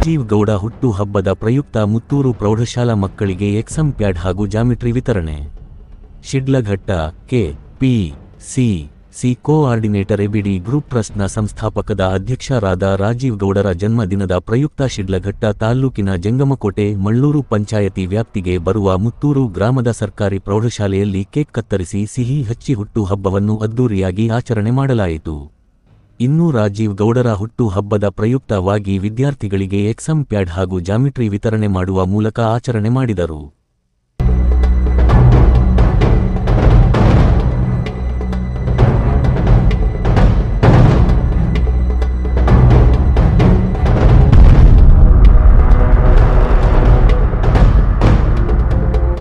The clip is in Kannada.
ರಾಜೀವ್ ಗೌಡ ಹುಟ್ಟು ಹಬ್ಬದ ಪ್ರಯುಕ್ತ ಮುತ್ತೂರು ಪ್ರೌಢಶಾಲಾ ಮಕ್ಕಳಿಗೆ ಎಕ್ಸಮ್ ಪ್ಯಾಡ್ ಹಾಗೂ ಜಾಮಿಟ್ರಿ ವಿತರಣೆ. ಶಿಡ್ಲಘಟ್ಟ ಕೆ.ಪಿ.ಸಿ.ಸಿ ಕೋಆರ್ಡಿನೇಟರ್ ಎಬಿಡಿ ಗ್ರೂಪ್ ಟ್ರಸ್ಟ್ನ ಸಂಸ್ಥಾಪಕದ ಅಧ್ಯಕ್ಷರಾದ ರಾಜೀವ್ ಗೌಡರ ಜನ್ಮದಿನದ ಪ್ರಯುಕ್ತ ಶಿಡ್ಲಘಟ್ಟ ತಾಲ್ಲೂಕಿನ ಜಂಗಮಕೋಟೆ ಮಳ್ಳೂರು ಪಂಚಾಯತಿ ವ್ಯಾಪ್ತಿಗೆ ಬರುವ ಮುತ್ತೂರು ಗ್ರಾಮದ ಸರ್ಕಾರಿ ಪ್ರೌಢಶಾಲೆಯಲ್ಲಿ ಕೇಕ್ ಕತ್ತರಿಸಿ ಸಿಹಿ ಹಚ್ಚಿ ಹುಟ್ಟು ಹಬ್ಬವನ್ನು ಅದ್ದೂರಿಯಾಗಿ ಆಚರಣೆ ಮಾಡಲಾಯಿತು. ಇನ್ನು ರಾಜೀವ್ ಗೌಡರ ಹುಟ್ಟು ಹಬ್ಬದ ಪ್ರಯುಕ್ತವಾಗಿ ವಿದ್ಯಾರ್ಥಿಗಳಿಗೆ ಎಕ್ಸಮ್ ಪ್ಯಾಡ್ ಹಾಗೂ ಜಾಮಿಟ್ರಿ ವಿತರಣೆ ಮಾಡುವ ಮೂಲಕ ಆಚರಣೆ ಮಾಡಿದರು.